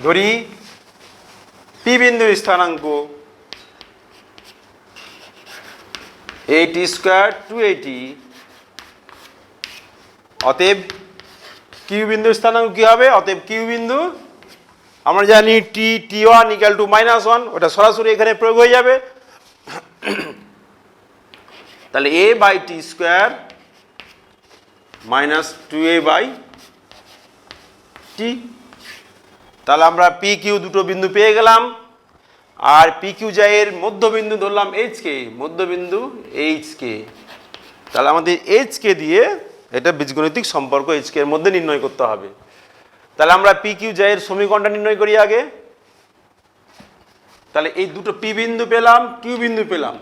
ধরি পি বিন্দুর স্থানাঙ্ক এ টি স্কোয়ার টু এটি, অতএব কিউ বিন্দুর স্থানাঙ্ক কি হবে? অতএব কিউ বিন্দু আমরা জানি t one equal to minus one, ওটা সরাসরি এখানে প্রয়োগ হয়ে যাবে। তাহলে a by T square minus two A by টি। তাহলে আমরা পি কিউ দুটো বিন্দু পেয়ে গেলাম, আর পি কিউ জায়ের মধ্যবিন্দু ধরলাম এইচ কে, মধ্যবিন্দু এইচ কে। তাহলে আমাদের এইচ কে দিয়ে এটা বীজগণিতিক সম্পর্ক এইচ কে এর মধ্যে নির্ণয় করতে হবে। তাহলে আমরা পি কিউ জায়ের সমীকরণটা নির্ণয় করি আগে। তাহলে এই দুটো পি বিন্দু পেলাম, কিউ বিন্দু পেলাম,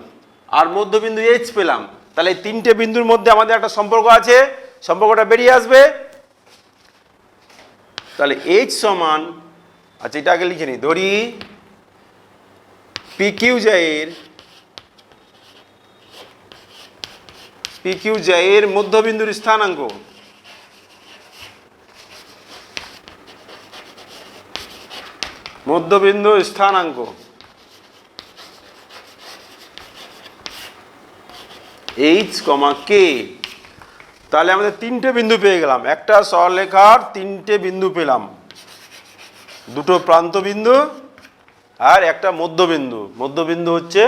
আর মধ্যবিন্দু এইচ পেলাম। তাহলে এই তিনটে বিন্দুর মধ্যে আমাদের একটা সম্পর্ক আছে, সম্পর্কটা বেরিয়ে আসবে। তাহলে এইচ সমান, আচ্ছা এটা আগে লিখে নিই, ধরি পি কিউ জায়ের মধ্যবিন্দুর স্থানাঙ্ক এইচ কমা কে। তাহলে আমাদের তিনটে বিন্দু পেয়ে গেলাম, একটা সরলরেখার তিনটে বিন্দু পেলাম, দুটো প্রান্ত বিন্দু আর একটা মধ্যবিন্দু, মধ্যবিন্দু হচ্ছে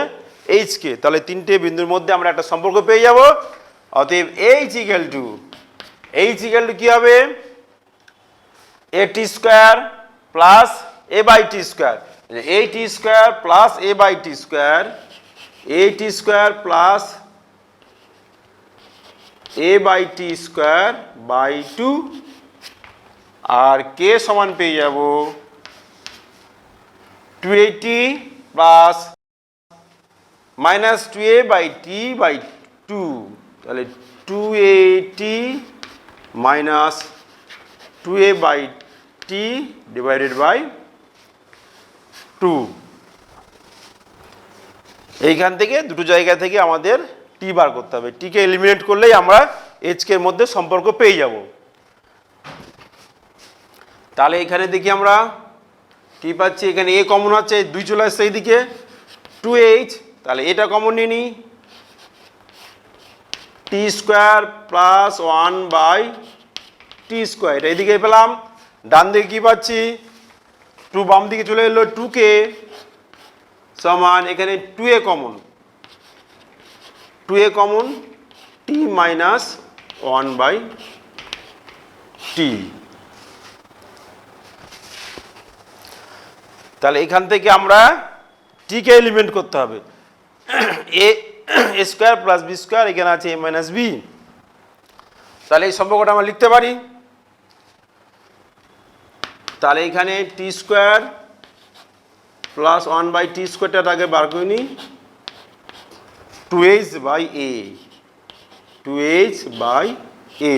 এইচকে। তাহলে তিনটে বিন্দুর মধ্যে আমরা একটা সম্পর্ক পেয়ে যাব। অতএব এইচ ইকুয়াল টু কি হবে, a T square plus a by T square, a T square plus a by T square, a T square plus a by T square by 2, আর কে সমান পেয়ে যাব 280 plus minus 2a by t by 2, তাহলে 280 minus 2a by t divided by 2। এইখান থেকে দুটো জায়গা থেকে আমাদের টি বার করতে হবে। টিকে এলিমিনেট করলেই আমরা এইচকে এর মধ্যে সম্পর্ক পেয়ে যাব। তাহলে এখানে দেখি আমরা টি পাচ্ছি, এখানে এ কমন আছে, 2 চলে আসছে এইদিকে, 2h, তাহলে এটা কমন নিয়ে নিই, t square plus 1 by T square, এটা এইদিকে পেলাম। ডান দিকে কী পাচ্ছি, 2 বাম দিকে চলে এলো, 2k সমান এখানে 2a common, 2a common, t minus 1 by টি। তাহলে এখান থেকে আমরা টিকে এলিমেন্ট করতে হবে, a square plus B square, এখানে আছে এ মাইনাস বি। তাহলে এই সম্পর্কটা আমরা লিখতে পারি। তাহলে এখানে টি স্কোয়ার প্লাস 1 বাই টি স্কোয়ারটার আগে বার করে নিই, 2h by A, 2h by এ,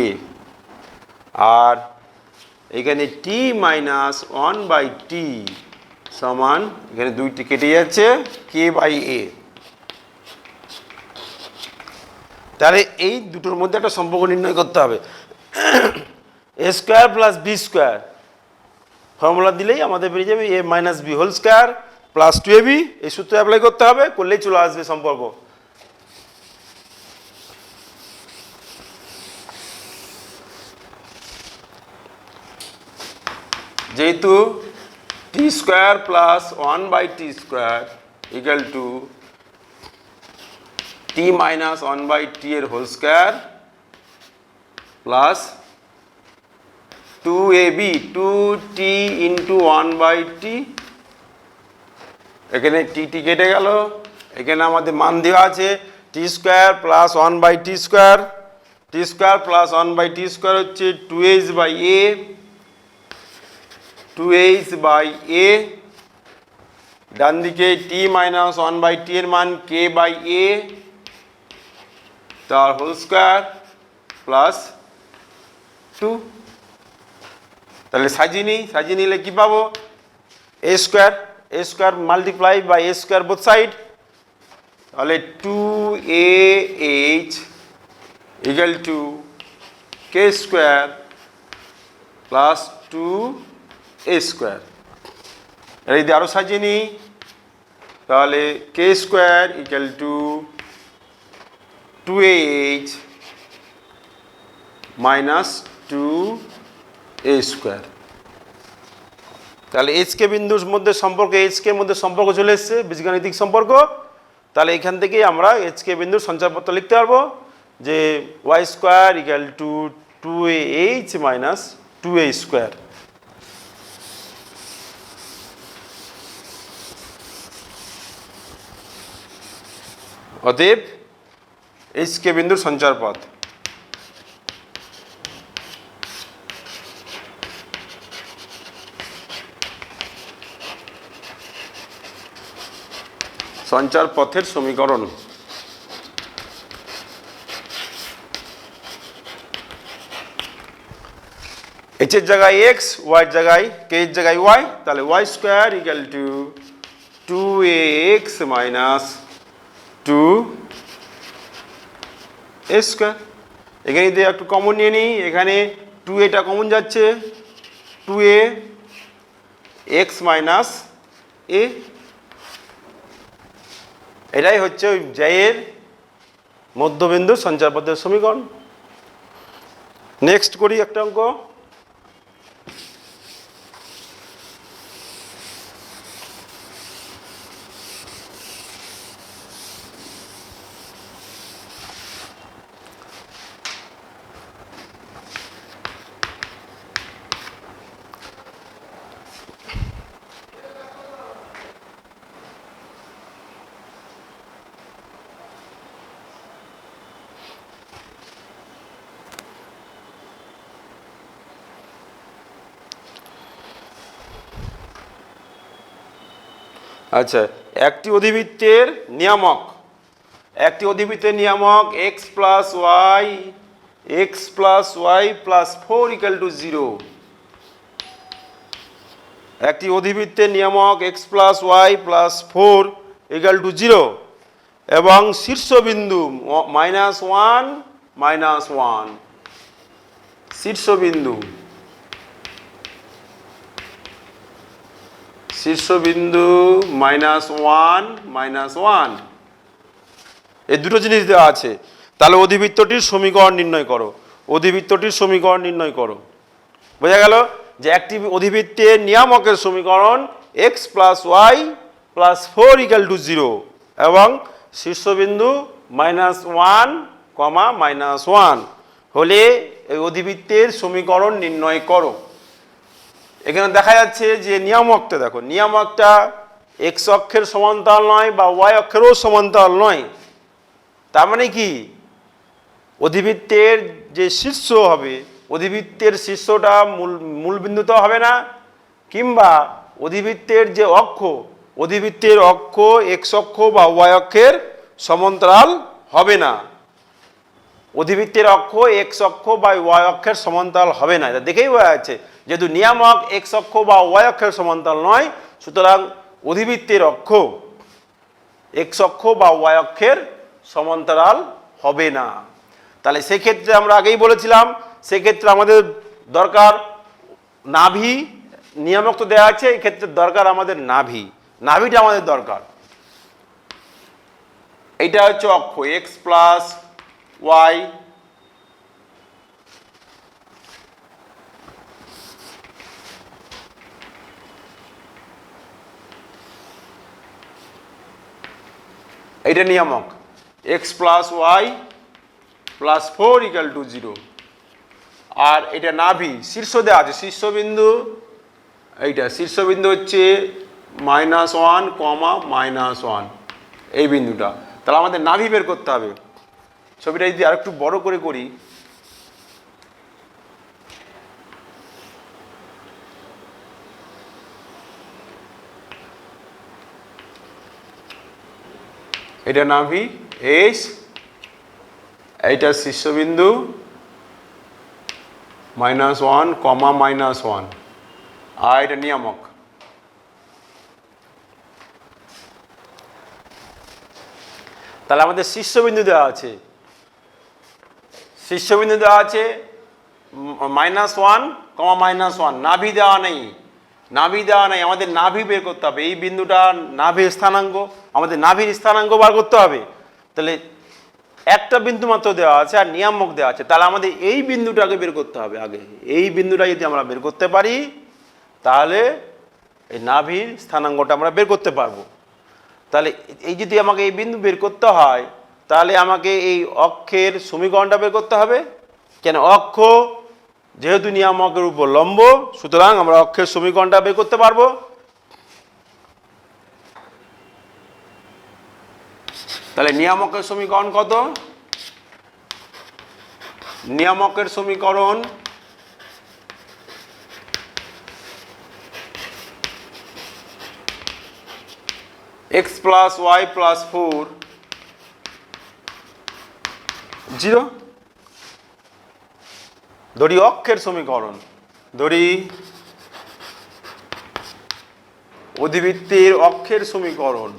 আর এখানে টি মাইনাস 1 বাই টি সমান, এখানে 2টি কেটে যাচ্ছে, কে বাই এ। তাহলে এই দুটোর মধ্যে একটা সম্পর্ক নির্ণয় করতে হবে। A square plus B square formula দিলেই আমাদের বেরিয়ে যাবে a minus b whole square plus 2ab, এই সূত্র অ্যাপ্লাই করতে হবে, করলেই চলে আসবে সম্পর্ক। যেহেতু t square plus 1 by T square equal to t minus 1 by t এর whole square plus 2ab, 2t into 1 by t, এখানে টি কেটে গেল, এখানে আমাদের মান দেওয়া আছে t square plus 1 by T square, t square plus 1 by T square হচ্ছে 2h by A, 2h by এ, ডান দিকে টি মাইনাস 1 বাই টি এর মান কে বাই এ, তার হোল স্কোয়ার প্লাস 2। তাহলে সাজিয়ে নিই, সাজিয়ে নিলে কি পাবো, a square multiply by a square both side, তাহলে 2ah equal to k square plus 2a square. এটা যদি আরও সাজিয়ে নিই, তাহলে k square equal to 2ah minus 2a square. তাহলে এইচকে বিন্দুর মধ্যে সম্পর্ক, এইচকে মধ্যে সম্পর্ক চলে এসছে, বীজগাণিতিক সম্পর্ক। তাহলে এখান থেকেই আমরা এইচকে বিন্দুর সঞ্চারপত্র লিখতে পারবো যে Y square equal to 2ah minus 2a square. অতএব এইচকে বিন্দুর সঞ্চারপথ। সঞ্চার পথের সমীকরণ, এইচ এর জায়গায় এক্স, ওয়াই এর জায়গায় কে এর জায়গায় ওয়াই, তাহলে y square equal to 2ax minus 2a square. এখানে যদি একটু কমন নিয়ে নিই, এখানে 2a কমন যাচ্ছে, 2a x মাইনাস a, এটাই হচ্ছে ওই জ্যায়ের মধ্যবিন্দু সঞ্চারপথের সমীকরণ। নেক্সট করি একটা অঙ্ক। আচ্ছা, একটি অধিবৃত্তের নিয়ামক, একটি অধিবৃত্তের নিয়ামক x plus y plus 4 equal to 0। একটি অধিবৃত্তের নিয়ামক x plus y plus 4 equal to 0 এবং শীর্ষবিন্দু -1 শীর্ষবিন্দু -1 এই দুটো জিনিস দেওয়া আছে। তাহলে অধিবৃত্তটির সমীকরণ নির্ণয় করো, অধিবৃত্তটির সমীকরণ নির্ণয় করো। বোঝা গেল যে একটি অধিবৃত্তের নিয়ামকের সমীকরণ x plus y plus 4 equal to 0 এবং শীর্ষবিন্দু -1, হলে এই অধিবৃত্তের সমীকরণ নির্ণয় করো। এখানে দেখা যাচ্ছে যে নিয়ামকটা দেখো, নিয়ামকটা এক্স অক্ষের সমান্তরাল নয় বা ওয়াই অক্ষেরও সমান্তরাল নয়। তার মানে কি, অধিবৃত্তের যে শীর্ষ হবে, অধিবৃত্তের শীর্ষটা মূল বিন্দুতে হবে না, কিংবা অধিবৃত্তের যে অক্ষ, অধিবৃত্তের অক্ষ এক্স অক্ষ বা ওয়াই অক্ষের সমান্তরাল হবে না। অধিবৃত্তের অক্ষ এক্স অক্ষ বা ওয়াই অক্ষের সমান্তরাল হবে না, এটা দেখেই বোঝা যাচ্ছে। যেহেতু নিয়ামক এক্স অক্ষ বা ওয়াই অক্ষের সমান্তরাল নয়, সুতরাং অধিবৃত্তের অক্ষ এক্স অক্ষ বা ওয়াই অক্ষের সমান্তরাল হবে না। তাহলে সেক্ষেত্রে আমরা আগেই বলেছিলাম, সেক্ষেত্রে আমাদের দরকার নাভি। নিয়ামক তো দেওয়া আছে, এই ক্ষেত্রে দরকার আমাদের নাভিটা আমাদের দরকার। এইটা হচ্ছে অক্ষ এক্স প্লাস ওয়াই এইটা নিয়ামক x plus y plus 4 equal to 0। আর এটা নাভি, শীর্ষ দেওয়া আছে, শীর্ষবিন্দু এইটা শীর্ষবিন্দু হচ্ছে -1, এই বিন্দুটা। তাহলে আমাদের নাভি বের করতে হবে। ছবিটা যদি আরেকটু বড় করে করি, এটা নাভি এইচ, এইটা শীর্ষবিন্দু -1, আর এটা নিয়ামক। তাহলে আমাদের শীর্ষবিন্দু দেওয়া আছে, শীর্ষবিন্দু দেওয়া আছে -1, নাভি দেওয়া নেই, নাভি দেওয়া নেই। আমাদের নাভি বের করতে হবে। এই বিন্দুটা নাভির স্থানাঙ্ক, আমাদের নাভির স্থানাঙ্ক বার করতে হবে। তাহলে একটা বিন্দু মাত্র দেওয়া আছে আর নিয়ামক দেওয়া আছে, তাহলে আমাদের এই বিন্দুটাকে বের করতে হবে আগে। এই বিন্দুটা যদি আমরা বের করতে পারি, তাহলে এই নাভির স্থানাঙ্কটা আমরা বের করতে পারবো। তাহলে এই যদি আমাকে এই বিন্দু বের করতে হয়, তাহলে আমাকে এই অক্ষের সমীকরণটা বের করতে হবে। কেন, অক্ষ যেহেতু নিয়ামকের উপর লম্ব, সুতরাং আমরা অক্ষের সমীকরণটা বের করতে পারবো। তাহলে নিয়ামকের সমীকরণ কত? নিয়ামকের সমীকরণ x প্লাস ওয়াই প্লাস 4 0। ধরি অক্ষের সমীকরণ, ধরি অধিবৃত্তের অক্ষের সমীকরণ।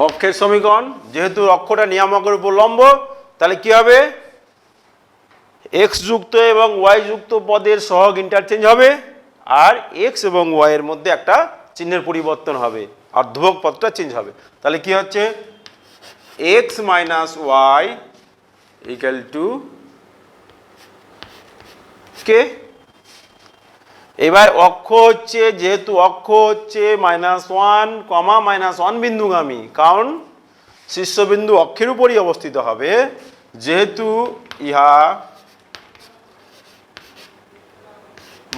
অক্ষের সমীকরণ, যেহেতু অক্ষটা নিয়ামকের উপর লম্ব, তাহলে কি হবে, এক্স যুক্ত এবং ওয়াই যুক্ত পদের সহগ ইন্টারচেঞ্জ হবে, আর এক্স এবং ওয়াই এর মধ্যে একটা চিহ্নের পরিবর্তন হবে, আর ধ্রুবক পদটা চেঞ্জ হবে। তাহলে কি হচ্ছে, x minus y equal to k. এবার অক্ষ হচ্ছে, যেহেতু অক্ষ হচ্ছে -1, বিন্দুগামী, কারণ শীর্ষবিন্দু অক্ষের উপরই অবস্থিত হবে, যেহেতু ইহা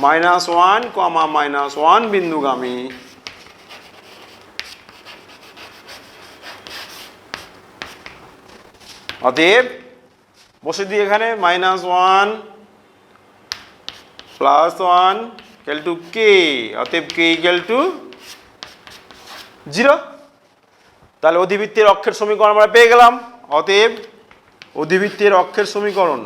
-1, বিন্দুগামী, অতএব বসে দিই এখানে -1 +1 ইকুয়াল টু কে, অতএব কে ইকুয়াল টু 0। তাহলে অধিবৃত্তের অক্ষের সমীকরণ আমরা পেয়ে গেলাম। অতএব অধিবৃত্তের অক্ষের সমীকরণ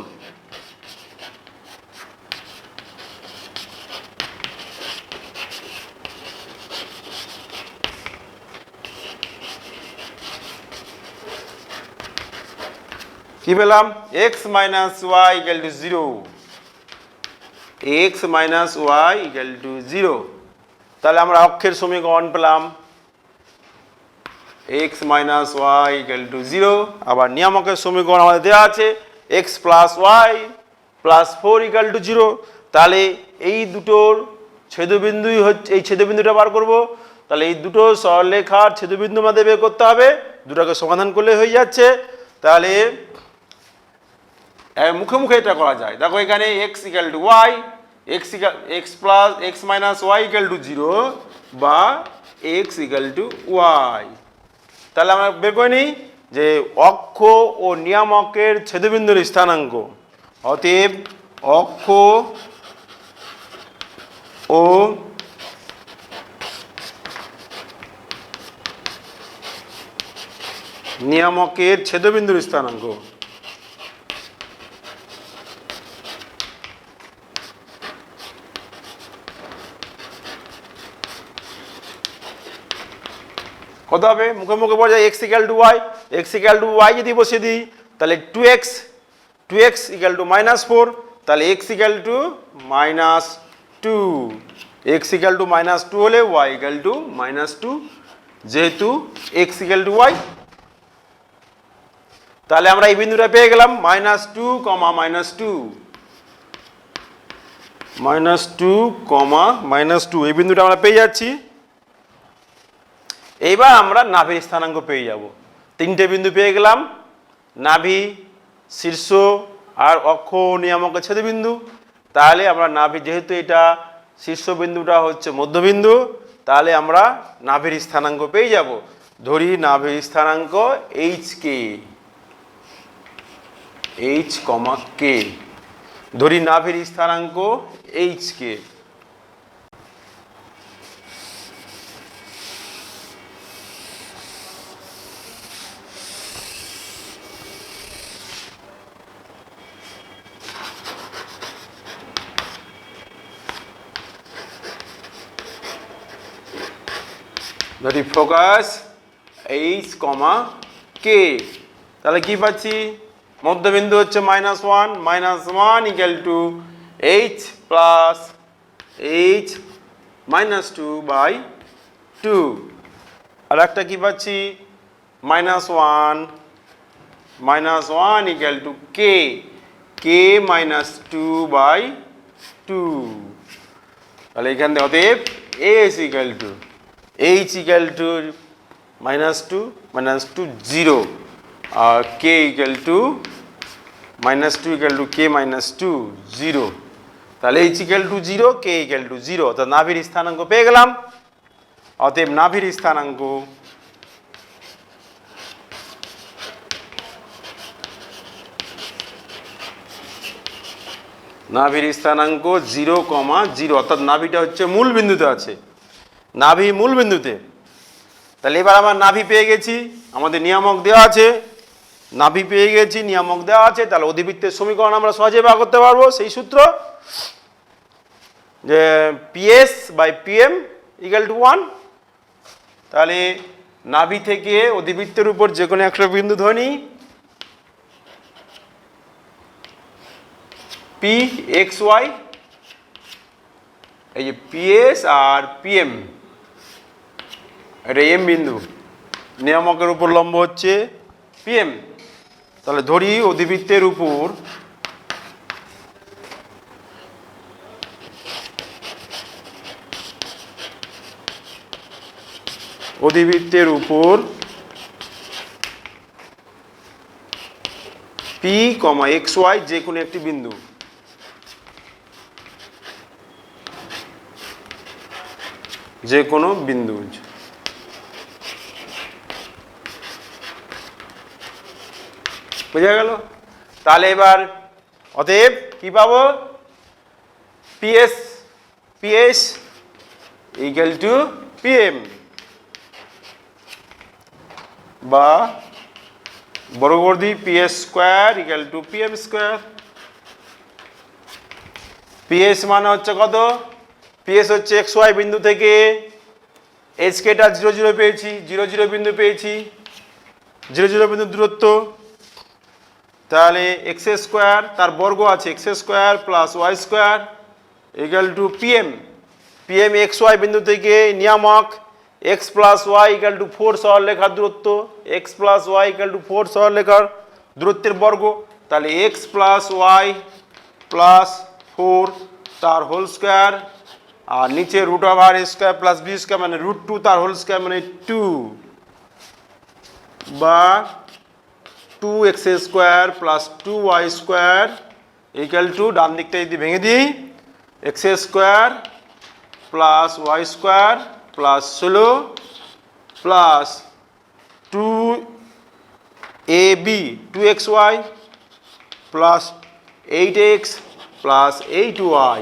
কি পেলাম? x - y = 0, x - y = 0। তাহলে আমরা অক্ষের সমীকরণ পেলাম x - y = 0। আবার নিয়ামকের সমীকরণ আমাদের দেওয়া আছে x + y + 4 = 0। তাহলে এই দুটোর ছেদবিন্দুই হচ্ছে, এই ছেদবিন্দুটা বার করব। তাহলে এই দুটো সরলরেখার ছেদবিন্দু আমাদের বের করতে হবে, দুটোকে সমাধান করলে হয়ে যাচ্ছে। তাহলে মুখে মুখে এটা করা যায়। দেখো এখানে x = y, x - y = 0 বা x = y। তাহলে আমরা বের করে নিই যে অক্ষ ও নিয়ামকের ছেদবিন্দুর স্থানাঙ্ক। অতএব অক্ষ ও নিয়ামকের ছেদবিন্দুর স্থানাঙ্ক কত হবে? মুখে মুখে বলা যায় x = y, x = y যদি বসিয়ে দিই তাহলে 2x = -4, তাহলে x = -2, x = -2 হলে y = -2, যেহেতু x = y। তাহলে আমরা এই বিন্দুটা পেয়ে গেলাম -2, -2, -2, এই বিন্দুটা আমরা পেয়ে যাচ্ছি। এইবার আমরা নাভির স্থানাঙ্ক পেয়ে যাব। তিনটে বিন্দু পেয়ে গেলাম, নাভি, শীর্ষ আর অক্ষ নিয়ামকের ছেদবিন্দু। তাহলে আমরা নাভি, যেহেতু এটা শীর্ষবিন্দুটা হচ্ছে মধ্যবিন্দু, তাহলে আমরা নাভির স্থানাঙ্ক পেয়ে যাব। ধরি নাভির স্থানাঙ্ক HK, H, K। ধরি নাভির স্থানাঙ্ক HK। ধরি ফোকাস H, K। তাহলে কি পাচ্ছি? মধ্যবিন্দু হচ্ছে -1 = H + H - 2/2। আর একটা কি পাচ্ছি? -1 = K, K - 2/2। তাহলে এখান থেকে অতএব H = -2 - 0 আর K = -2 = K - 2 0। তাহলে H = 0, K = 0, অর্থাৎ নাভির স্থানাঙ্ক পেয়ে গেলাম। অতএব নাভির স্থানাঙ্ক নাভির স্থানাঙ্ক 0, 0, অর্থাৎ নাভিটা হচ্ছে মূল বিন্দুতে আছে, নাভি মূল বিন্দুতে। তাহলে এবার আমার নাভি পেয়ে গেছি, আমাদের নিয়ামক দেওয়া আছে, নাভি পেয়ে গেছি, নিয়ামক দেওয়া আছে। তাহলে অধিবৃত্তের সমীকরণ আমরা সহজে বার করতে পারবো, সেই সূত্র যে PS/PM = 1। তাহলে নাভি থেকে অধিবৃত্তের উপর যে কোনো একটা বিন্দু ধরে নিই, PXY, এই যে PS আর PM, এটা M বিন্দু, নিয়ামকের উপর লম্ব হচ্ছে PM। তাহলে ধরি অধিবৃত্তের উপর P, XY যে কোনো একটি বিন্দু, যে কোনো বিন্দু, বোঝা গেল? তাহলে এবার অতএব কি পাবো? পিএস ইকুয়াল টু পিএম, বা বর্গ করে দিই PS square equal to PM square. PS মানে হচ্ছে কত? পিএস হচ্ছে এক্স ওয়াই বিন্দু থেকে এইচকেটা 0 0 পেয়েছি, 0 0 বিন্দু পেয়েছি, 0 0 বিন্দু দূরত্ব। তাহলে এক্স স্কোয়ার তার বর্গ আছে x square plus Y square equal to PM. PM x y বিন্দু থেকে নিয়ামক x plus Y equal to 4 সরলরেখার দূরত্ব, x plus Y equal to 4 সরলরেখার দূরত্বের বর্গ। তাহলে এক্স প্লাস ওয়াই প্লাস 4 তার হোল স্কোয়ার, আর নিচে রুট ওভার এ স্কোয়ার প্লাস বি স্কোয়ার মানে √2 তার হোল স্কোয়ার মানে 2, বা 2x square plus 2y square equal to, ডান দিকটা যদি ভেঙে দিই, x square plus Y square plus 16 plus 2ab 2xy plus 8x plus 8y।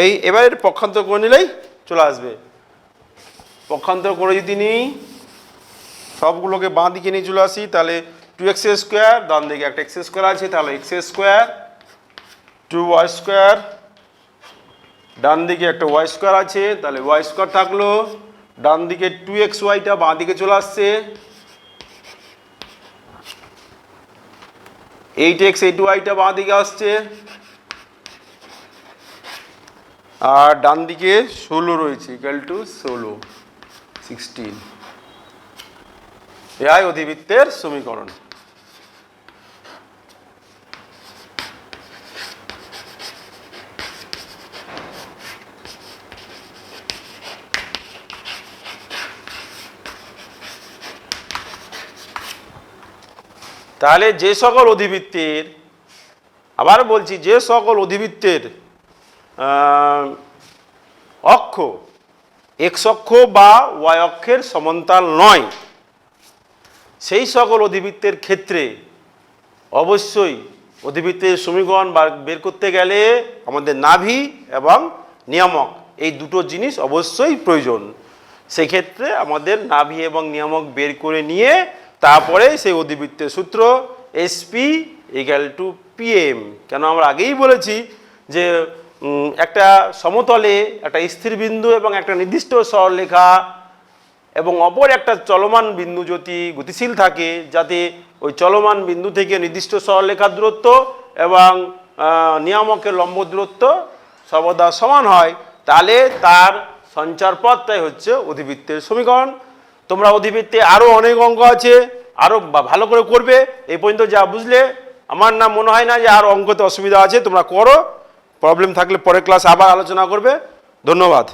এই এবারে পক্ষান্তর করে নিলেই চলে আসবে। পক্ষান্তর করে যদি নিই, সবগুলোকে বাঁ দিকে নিয়ে চলে আসি, তাহলে 2x স্কোয়ার, ডান দিকে একটা x স্কোয়ার আছে, তাহলে x স্কোয়ার 2y স্কোয়ার, ডান দিকে একটা y স্কোয়ার আছে, তাহলে y স্কোয়ার থাকলো, ডান দিকে 2xyটা বাঁ দিকে চলে আসছে, 8x 8yটা বাঁ দিকে আসছে, আর ডান দিকে 16 রয়েছে ইকুয়াল টু 16। এটাই অধিবৃত্তের সমীকরণ। তাহলে যে সকল অধিবৃত্তের, আবার বলছি, যে সকল অধিবৃত্তের অক্ষ এক্স অক্ষ বা ওয়াই অক্ষের সমান্তরাল নয়, সেই সকল অধিবৃত্তের ক্ষেত্রে অবশ্যই অধিবৃত্তের সমীকরণ বের করতে গেলে আমাদের নাভি এবং নিয়ামক এই দুটো জিনিস অবশ্যই প্রয়োজন। সেই ক্ষেত্রে আমাদের নাভি এবং নিয়ামক বের করে নিয়ে তারপরে সেই অধিবৃত্তের সূত্র এসপি ইকুয়াল টু পিএম। কেন আমরা আগেই বলেছি যে একটা সমতলে একটা স্থির বিন্দু এবং একটা নির্দিষ্ট সরলরেখা এবং অপর একটা চলমান বিন্দু যদি গতিশীল থাকে, যাতে ওই চলমান বিন্দু থেকে নির্দিষ্ট সরলরেখার দূরত্ব এবং নিয়ামকের লম্ব দূরত্ব সর্বদা সমান হয়, তাহলে তার সঞ্চারপথটাই হচ্ছে অধিবৃত্তের সমীকরণ। তোমরা অধিবৃত্তে আরও অনেক অঙ্ক আছে, আরও ভালো করে করবে। এই পর্যন্ত যা বুঝলে, আমার না মনে হয় না যে আর অঙ্কতে অসুবিধা আছে। তোমরা করো, প্রবলেম থাকলে পরের ক্লাস আবার আলোচনা করবে। ধন্যবাদ।